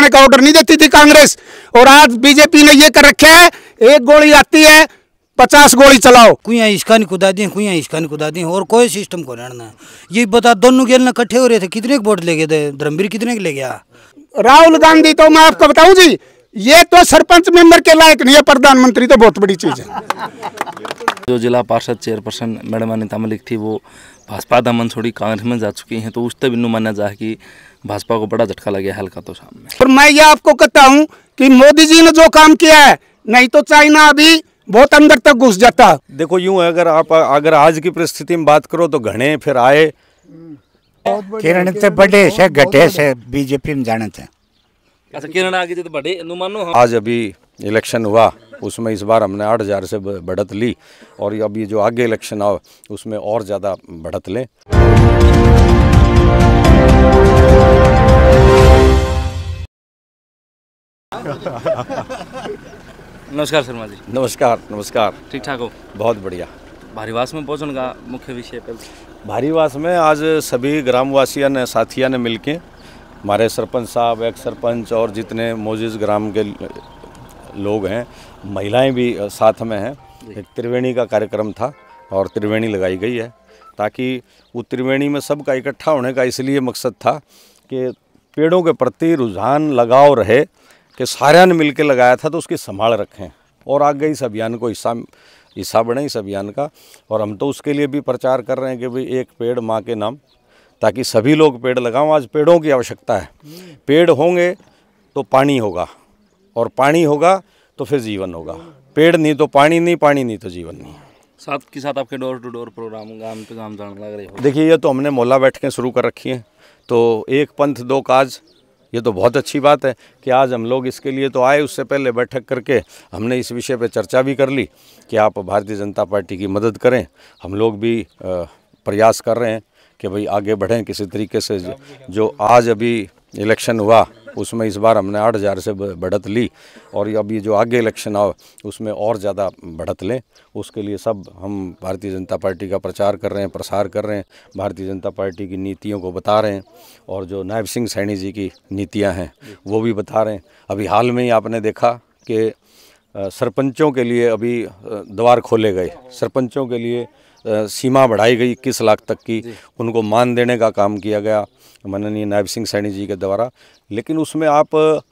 लगाने का ऑर्डर नहीं देती थी कांग्रेस, और आज बीजेपी ने ये कर रखे है, एक गोली आती है 50 गोली चलाओ। कुइयां इसका नहीं कुदा दी, कुइयां इसका नहीं कुदा दी, और कोई सिस्टम को रहना। ये बता, दोनों गेल ना इकट्ठे हो रहे थे, कितने के वोट ले गए थे? धर्मवीर कितने के ले गया? राहुल गांधी तो मैं आपको बताऊं जी, ये तो सरपंच मेंबर के लायक नहीं है, प्रधानमंत्री तो बहुत बड़ी चीज है। जो जिला पार्षद चेयरपर्सन मैडम अनिता मलिक थी, वो भाजपा दमन छोड़ी कांग्रेस में जा चुकी हैं, तो उससे बिन्नू माना जा कि भाजपा को बड़ा झटका लगा हल्का तो सामने। और मैं ये आपको कहता हूँ कि मोदी जी ने जो काम किया है, नहीं तो चाइना अभी बहुत अंदर तक घुस जाता। देखो यूं है, अगर आज की परिस्थिति में बात करो तो घने फिर आए किरण से बड़े से घटे से बीजेपी में जाने थे। अच्छा, किरण आगे तो बड़े मानो। आज अभी इलेक्शन हुआ, उसमें इस बार हमने 8,000 से बढ़त ली, और अब ये जो आगे इलेक्शन आओ उसमें और ज़्यादा बढ़त लें। नमस्कार शर्मा जी। नमस्कार नमस्कार। ठीक ठाक हो? बहुत बढ़िया। भारीवास में पहुँचने का मुख्य विषय पे भारीवास में आज सभी ग्रामवासियों ने, साथियों ने मिलके, हमारे सरपंच साहब, एक्स सरपंच और जितने मौजूद ग्राम के लोग हैं, महिलाएं भी साथ में हैं, एक त्रिवेणी का कार्यक्रम था और त्रिवेणी लगाई गई है, ताकि वो त्रिवेणी में सबका इकट्ठा होने का इसलिए मकसद था कि पेड़ों के प्रति रुझान लगाव रहे, कि सारे ने मिलकर लगाया था तो उसकी संभाल रखें और आगे इस अभियान को हिस्सा बने इस अभियान का। और हम तो उसके लिए भी प्रचार कर रहे हैं कि भाई एक पेड़ माँ के नाम, ताकि सभी लोग पेड़ लगाओ। आज पेड़ों की आवश्यकता है, पेड़ होंगे तो पानी होगा, और पानी होगा तो फिर जीवन होगा। पेड़ नहीं तो पानी नहीं, पानी नहीं तो जीवन नहीं। साथ के साथ आपके डोर टू डोर प्रोग्राम गांव पे गांव जाने लग रहे हो? देखिए, ये तो हमने मोहल्ला बैठकें शुरू कर रखी हैं, तो एक पंथ दो काज, ये तो बहुत अच्छी बात है कि आज हम लोग इसके लिए तो आए। उससे पहले बैठक करके हमने इस विषय पे चर्चा भी कर ली कि आप भारतीय जनता पार्टी की मदद करें। हम लोग भी प्रयास कर रहे हैं कि भाई आगे बढ़ें किसी तरीके से। जो आज अभी इलेक्शन हुआ उसमें इस बार हमने 8,000 से बढ़त ली, और अब ये जो आगे इलेक्शन आओ उसमें और ज़्यादा बढ़त लें। उसके लिए सब हम भारतीय जनता पार्टी का प्रचार कर रहे हैं, प्रसार कर रहे हैं, भारतीय जनता पार्टी की नीतियों को बता रहे हैं, और जो नायब सिंह सैनी जी की नीतियां हैं वो भी बता रहे हैं। अभी हाल में ही आपने देखा कि सरपंचों के लिए अभी द्वार खोले गए, सरपंचों के लिए सीमा बढ़ाई गई 21 लाख तक की, उनको मान देने का काम किया गया माननीय नायब सिंह सैनी जी के द्वारा। लेकिन उसमें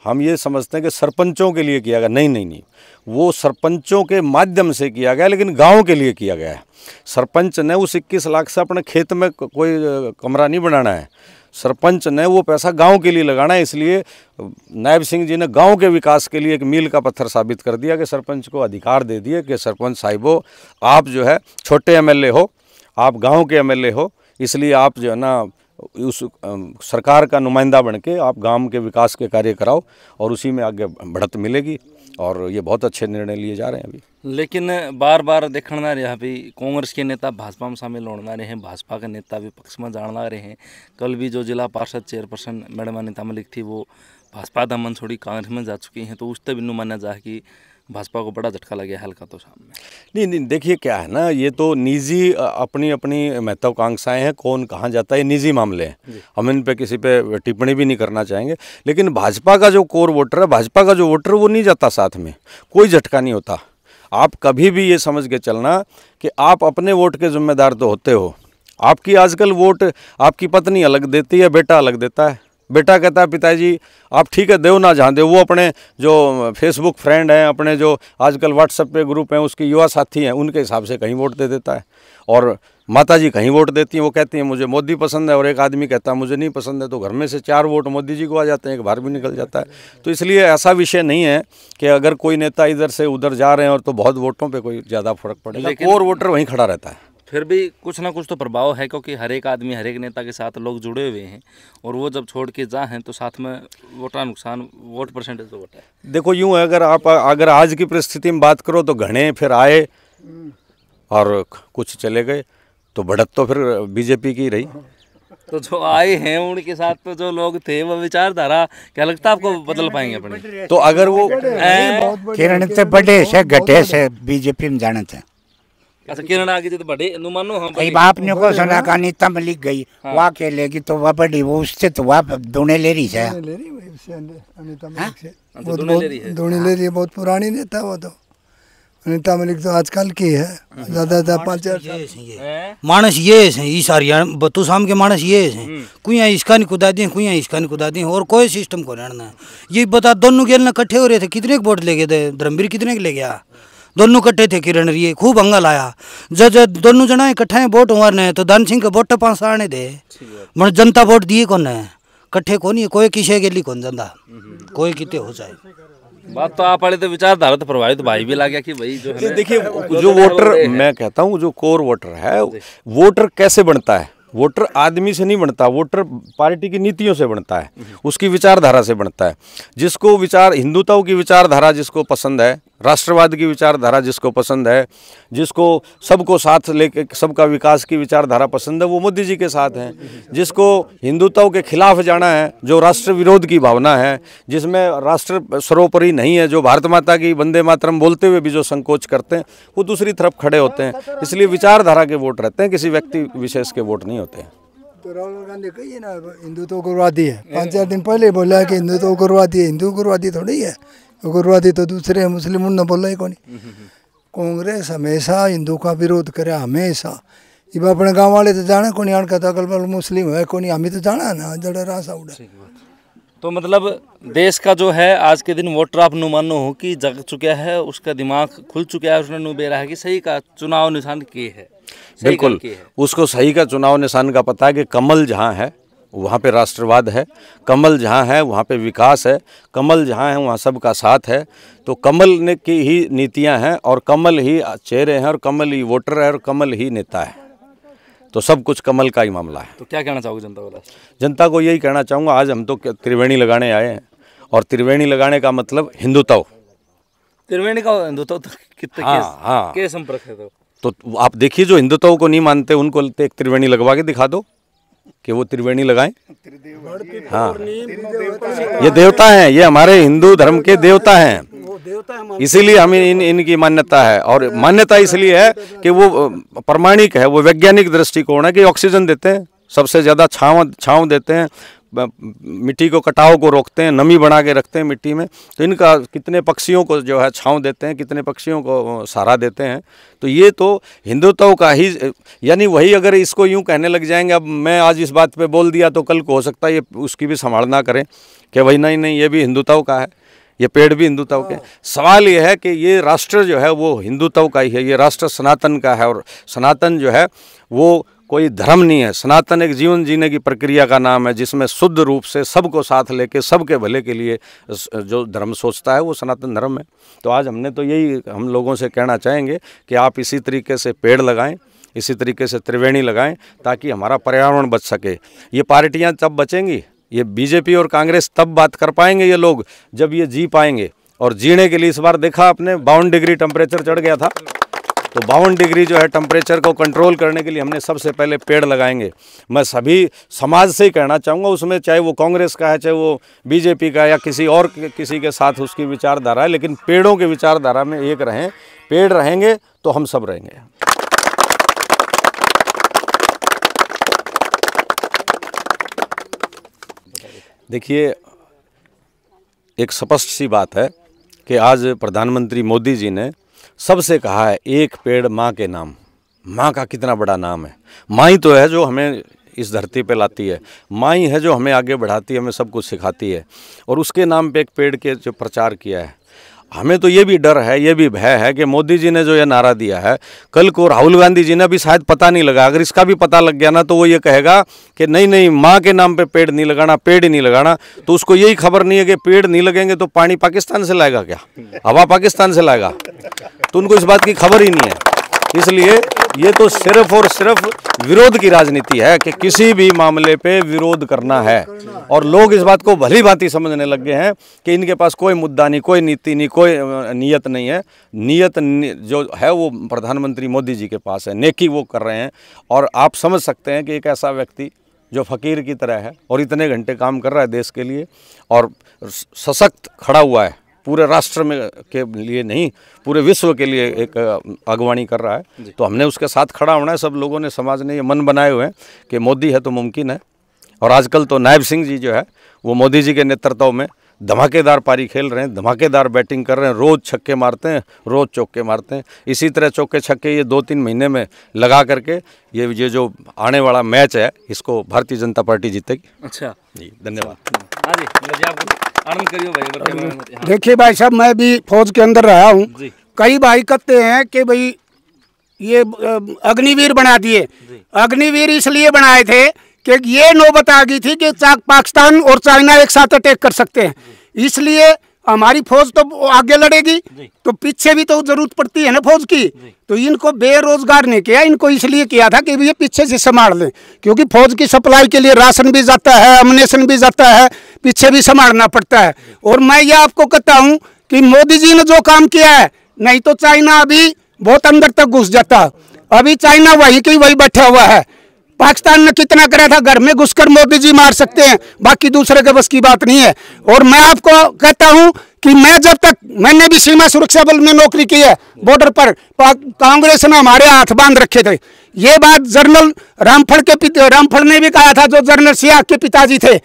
हम ये समझते हैं कि सरपंचों के लिए किया गया, नहीं, वो सरपंचों के माध्यम से किया गया, लेकिन गांव के लिए किया गया है। सरपंच ने उस 21 लाख से अपने खेत में कोई कमरा नहीं बनाना है, सरपंच ने वो पैसा गांव के लिए लगाना है। इसलिए नायब सिंह जी ने गांव के विकास के लिए एक मील का पत्थर साबित कर दिया कि सरपंच को अधिकार दे दिए कि सरपंच साहिबो, आप जो है छोटे एमएलए हो, आप गांव के एमएलए हो, इसलिए आप जो है ना उस सरकार का नुमाइंदा बन के आप गांव के विकास के कार्य कराओ, और उसी में आगे बढ़त मिलेगी। और ये बहुत अच्छे निर्णय लिए जा रहे हैं अभी। लेकिन बार बार देखना रहा भी कांग्रेस के नेता भाजपा में शामिल होना रहे हैं, भाजपा के नेता विपक्ष में जाना रहे हैं। कल भी जो जिला पार्षद चेयरपर्सन मैडम अनिता मलिक थी, वो भाजपा दमन छोड़ी कांग्रेस में जा चुकी हैं, तो उससे बिन्नू माना जा कि भाजपा को बड़ा झटका लगा हल्का तो सामने। नहीं, देखिए क्या है ना, ये तो निजी अपनी अपनी महत्वाकांक्षाएं हैं, कौन कहाँ जाता है, ये निजी मामले हैं, हम इन पे किसी पे टिप्पणी भी नहीं करना चाहेंगे। लेकिन भाजपा का जो कोर वोटर है, भाजपा का जो वोटर, वो नहीं जाता साथ में, कोई झटका नहीं होता। आप कभी भी ये समझ के चलना कि आप अपने वोट के जिम्मेदार तो होते हो। आपकी आजकल वोट आपकी पत्नी अलग देती है, बेटा अलग देता है। बेटा कहता है पिताजी आप ठीक है देव ना जहाँ दे, वो अपने जो फेसबुक फ्रेंड हैं, अपने जो आजकल व्हाट्सएप पे ग्रुप हैं, उसके युवा साथी हैं, उनके हिसाब से कहीं वोट दे देता है। और माताजी कहीं वोट देती हैं, वो कहती हैं मुझे मोदी पसंद है, और एक आदमी कहता है मुझे नहीं पसंद है, तो घर में से 4 वोट मोदी जी को आ जाते हैं, एक बाहर भी निकल जाता है। तो इसलिए ऐसा विषय नहीं है कि अगर कोई नेता इधर से उधर जा रहे हैं और तो बहुत वोटों पर कोई ज़्यादा फर्क पड़ेगा, कोर वोटर वहीं खड़ा रहता है। फिर भी कुछ ना कुछ तो प्रभाव है, क्योंकि हर एक आदमी, हर एक नेता के साथ लोग जुड़े हुए हैं, और वो जब छोड़ के जा हैं तो साथ में वोट का नुकसान, वोट परसेंटेज तो होता है। देखो यूँ है, अगर आज की परिस्थिति में बात करो तो घने फिर आए और कुछ चले गए, तो बढ़त तो फिर बीजेपी की रही। तो जो आए हैं उनके साथ तो जो लोग थे, वो विचारधारा क्या लगता है आपको बदल पाएंगे अपने? तो अगर वो किरण से बड़े से घटे से बीजेपी में जाने थे। अच्छा किरण आगे जो तो बड़े मानो हम अब आपने को सुना का नीता में लिख गई वहाँ के लेगी तो वह बड़ी वो उससे तो वह दोने ले रही है। वो दोने ले रही है, बहुत पुरानी नेता वो तो। अनिता मलिक तो आजकल की है, ज्यादा 5-4 साल। मानस ये है इस हरियाणा बतू शाम के मानस ये है कुया इसका नहीं कुदा दी कुया इसका नहीं कुदा दी और कोई सिस्टम को रहना। ये बता दोनों गेल ना इकट्ठे हो रहे थे, कितने के वोट ले गए थे, धर्मवीर कितने के ले गया, दोनों इकट्ठे थे। किरण रिए खूब हंगा लाया जब दोनों जना इकट्ठे वोट हुआ तो दान सिंह के वोट 5 आने दे मन जनता वोट दिए कौन है, इकट्ठे कौन है, कोई किसे के लिए कौन जनता कोई कितने हो जाए। बात तो आप वाले तो विचारधारा तो प्रभावित भाई भी लगा कि भाई जो है देखिए जो वोटर, मैं कहता हूँ जो कोर वोटर है, वोटर कैसे बनता है, वोटर आदमी से नहीं बनता, वोटर पार्टी की नीतियों से बनता है, उसकी विचारधारा से बनता है। जिसको हिंदुत्व की विचारधारा जिसको पसंद है, राष्ट्रवाद की विचारधारा जिसको पसंद है, जिसको सबको साथ लेके सबका विकास की विचारधारा पसंद है, वो मोदी जी के साथ हैं। जिसको हिंदुत्व के खिलाफ जाना है, जो राष्ट्र विरोध की भावना है, जिसमें राष्ट्र सर्वोपरि नहीं है, जो भारत माता की वंदे मातरम बोलते हुए भी जो संकोच करते हैं, वो दूसरी तरफ खड़े होते हैं। इसलिए विचारधारा के वोट रहते हैं, किसी व्यक्ति विशेष के वोट नहीं होते हैं। तो राहुल गांधी कही ना हिंदुत्व उग्रवादी है, 5-4 दिन पहले बोला है कि हिंदुत्व उग्रवादी है। हिंदू उग्रवादी थोड़ी है, उग्रवादी तो दूसरे मुस्लिम ने बोला ही कौन। कांग्रेस हमेशा हिंदू का विरोध करे, हमेशा। ये अपने गांव वाले तो जाने कौन आन का अगल बगल मुस्लिम है कौन, हमें तो जाना ना जड़ा रासा उड़ा। तो मतलब देश का जो है आज के दिन वोटर आप नु मानो हो कि जग चुका है, उसका दिमाग खुल चुका है, उसने नु बेरा है कि सही का चुनाव निशान के है। बिल्कुल उसको सही का चुनाव निशान का पता है कि कमल जहाँ है वहाँ पे राष्ट्रवाद है, कमल जहाँ है वहाँ पे विकास है, कमल जहाँ है वहाँ सबका साथ है। तो कमल ने की ही नीतियाँ हैं और कमल ही चेहरे हैं और कमल ही वोटर है और कमल ही नेता है। तो सब कुछ कमल का ही मामला है। तो क्या कहना चाहोगे जनता को? जनता को यही कहना चाहूँगा, आज हम तो त्रिवेणी लगाने आए हैं और त्रिवेणी लगाने का मतलब हिंदुत्व। त्रिवेणी का हिंदुत्व तो कितने हाँ के संपर्क है? तो आप देखिए जो हिंदुत्व को नहीं मानते उनको एक त्रिवेणी लगवा के दिखा दो कि वो त्रिवेणी लगाएं। हाँ ये देवता हैं, ये हमारे हिंदू धर्म के देवता हैं, इसीलिए हमें इनकी मान्यता है। और मान्यता इसलिए है कि वो प्रामाणिक है, वो वैज्ञानिक दृष्टिकोण है कि ऑक्सीजन देते हैं, सबसे ज़्यादा छाँव देते हैं, मिट्टी को कटाव को रोकते हैं, नमी बना के रखते हैं मिट्टी में। तो इनका कितने पक्षियों को जो है छांव देते हैं, कितने पक्षियों को सहारा देते हैं। तो ये तो हिंदुत्व का ही, यानी वही अगर इसको यूं कहने लग जाएंगे, अब मैं आज इस बात पे बोल दिया तो कल को हो सकता है ये उसकी भी संभालना करें कि भाई नहीं ये भी हिंदुत्व का है, ये पेड़ भी हिंदुत्व के। सवाल ये है कि ये राष्ट्र जो है वो हिंदुत्व का ही है, ये राष्ट्र सनातन का है। और सनातन जो है वो कोई धर्म नहीं है, सनातन एक जीवन जीने की प्रक्रिया का नाम है, जिसमें शुद्ध रूप से सबको साथ लेके सबके भले के लिए जो धर्म सोचता है वो सनातन धर्म है। तो आज हमने तो यही हम लोगों से कहना चाहेंगे कि आप इसी तरीके से पेड़ लगाएं, इसी तरीके से त्रिवेणी लगाएं, ताकि हमारा पर्यावरण बच सके। ये पार्टियां तब बचेंगी, ये बीजेपी और कांग्रेस तब बात कर पाएंगे ये लोग जब ये जी पाएंगे। और जीने के लिए इस बार देखा आपने 52 डिग्री टेम्परेचर चढ़ गया था, तो 52 डिग्री जो है टेम्परेचर को कंट्रोल करने के लिए हमने सबसे पहले पेड़ लगाएंगे। मैं सभी समाज से ही कहना चाहूँगा, उसमें चाहे वो कांग्रेस का है, चाहे वो बीजेपी का या किसी के साथ उसकी विचारधारा है, लेकिन पेड़ों की विचारधारा में एक रहें। पेड़ रहेंगे तो हम सब रहेंगे। देखिए एक स्पष्ट सी बात है कि आज प्रधानमंत्री मोदी जी ने सबसे कहा है एक पेड़ माँ के नाम। माँ का कितना बड़ा नाम है। माँ ही तो है जो हमें इस धरती पे लाती है, माँ ही है जो हमें आगे बढ़ाती है, हमें सब कुछ सिखाती है। और उसके नाम पे एक पेड़ के जो प्रचार किया है, हमें तो ये भी डर है, ये भी भय है कि मोदी जी ने जो ये नारा दिया है, कल को राहुल गांधी जी ने भी शायद पता नहीं लगा, अगर इसका भी पता लग गया ना तो वो ये कहेगा कि नहीं माँ के नाम पे पेड़ नहीं लगाना, पेड़ ही नहीं लगाना। तो उसको यही खबर नहीं है कि पेड़ नहीं लगेंगे तो पानी पाकिस्तान से लाएगा क्या, हवा पाकिस्तान से लाएगा, तो उनको इस बात की खबर ही नहीं है। इसलिए ये तो सिर्फ और सिर्फ विरोध की राजनीति है कि किसी भी मामले पे विरोध करना है। और लोग इस बात को भली भांति समझने लग गए हैं कि इनके पास कोई मुद्दा नहीं, कोई नीति नहीं, कोई नीयत नहीं है। नीयत जो है वो प्रधानमंत्री मोदी जी के पास है, नेकी वो कर रहे हैं। और आप समझ सकते हैं कि एक ऐसा व्यक्ति जो फ़कीर की तरह है और इतने घंटे काम कर रहा है देश के लिए और सशक्त खड़ा हुआ है, पूरे राष्ट्र में के लिए नहीं, पूरे विश्व के लिए एक अगवानी कर रहा है। तो हमने उसके साथ खड़ा होना है। सब लोगों ने, समाज ने ये मन बनाए हुए हैं कि मोदी है तो मुमकिन है। और आजकल तो नायब सिंह जी जो है वो मोदी जी के नेतृत्व में धमाकेदार पारी खेल रहे हैं, धमाकेदार बैटिंग कर रहे हैं, रोज़ छक्के मारते हैं, रोज़ चौके मारते हैं। इसी तरह चौके छक्के ये 2-3 महीने में लगा करके ये जो आने वाला मैच है इसको भारतीय जनता पार्टी जीतेगी। अच्छा जी, धन्यवाद। हाँ जी, मतलब आप आनंद करियो भाई। देखिए भाई साहब, मैं भी फौज के अंदर रहा हूँ। कई भाई कहते हैं कि भाई ये अग्निवीर बना दिए। अग्निवीर इसलिए बनाए थे कि ये नौबत आ गई थी कि पाकिस्तान और चाइना एक साथ अटैक कर सकते हैं, इसलिए हमारी फौज तो आगे लड़ेगी, तो पीछे भी तो जरूरत पड़ती है ना फौज की। तो इनको बेरोजगार नहीं किया, इनको इसलिए किया था कि ये पीछे से संभाल लें, क्योंकि फौज की सप्लाई के लिए राशन भी जाता है, अम्युनिशन भी जाता है, पीछे भी संभालना पड़ता है। और मैं ये आपको कहता हूँ कि मोदी जी ने जो काम किया है, नहीं तो चाइना अभी बहुत अंदर तक घुस जाता। अभी चाइना वही की वही बैठा हुआ है। पाकिस्तान ने कितना करा था, घर में घुसकर मोदी जी मार सकते हैं, बाकी दूसरे के बस की बात नहीं है। और मैं आपको कहता हूं कि मैंने भी सीमा सुरक्षा बल में नौकरी की है, बॉर्डर पर कांग्रेस ने हमारे हाथ बांध रखे थे। ये बात जनरल रामफल ने भी कहा था, जो जनरल सियाह के पिताजी थे।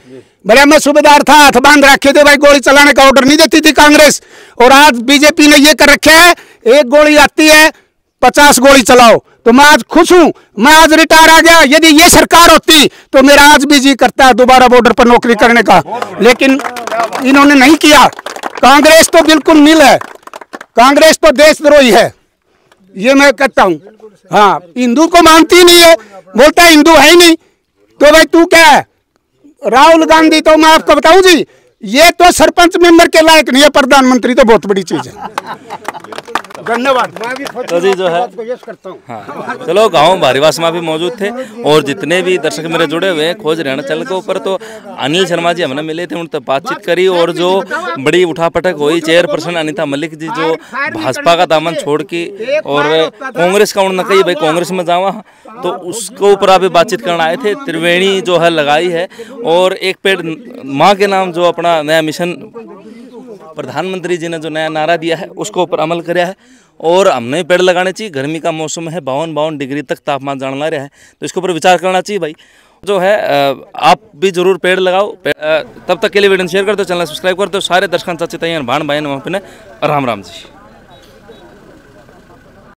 भले मैं सूबेदार था, हाथ बांध रखे थे भाई, गोली चलाने का ऑर्डर नहीं देती थी कांग्रेस। और आज बीजेपी ने ये कर रखे है, एक गोली आती है 50 गोली चलाओ। तो मैं आज खुश हूं, मैं आज रिटायर आ गया। यदि ये सरकार होती तो मेरा आज भी जी करता है दोबारा बॉर्डर पर नौकरी करने का, लेकिन इन्होंने नहीं किया। कांग्रेस तो बिल्कुल नील है, कांग्रेस तो देशद्रोही है, ये मैं कहता हूं। हाँ, हिंदू को मानती नहीं है, बोलता है हिंदू है ही नहीं। तो भाई तू क्या है? राहुल गांधी तो मैं आपको बताऊं जी, ये तो सरपंच मेंबर के लायक नहीं है, प्रधानमंत्री तो बहुत बड़ी चीज है। धन्यवाद। तो जी जो है हाँ, चलो गांव भारीवास में भी मौजूद थे और जितने भी दर्शक मेरे जुड़े हुए हैं खोज हरियाणा चैनल के ऊपर, तो अनिल शर्मा जी हमने मिले थे, उनसे बातचीत करी और जो बड़ी उठापटक हुई, चेयरपर्सन अनीता मलिक जी जो भाजपा का दामन छोड़ के और कांग्रेस का उन्होंने कही भाई कांग्रेस में जावा, तो उसके ऊपर अभी बातचीत करना आए थे। त्रिवेणी जो है लगाई है और एक पेड़ माँ के नाम जो अपना नया मिशन प्रधानमंत्री जी ने जो नया नारा दिया है उसको ऊपर अमल कराया है। और हमने पेड़ लगाने चाहिए, गर्मी का मौसम है, 52 डिग्री तक तापमान जानना रहा है, तो इसके ऊपर विचार करना चाहिए भाई। जो है आप भी जरूर पेड़ लगाओ। तब तक के लिए वीडियो शेयर कर दो, चैनल सब्सक्राइब कर दो। सारे दर्शकों चाची तैयार भाण भाई ने राम राम जी।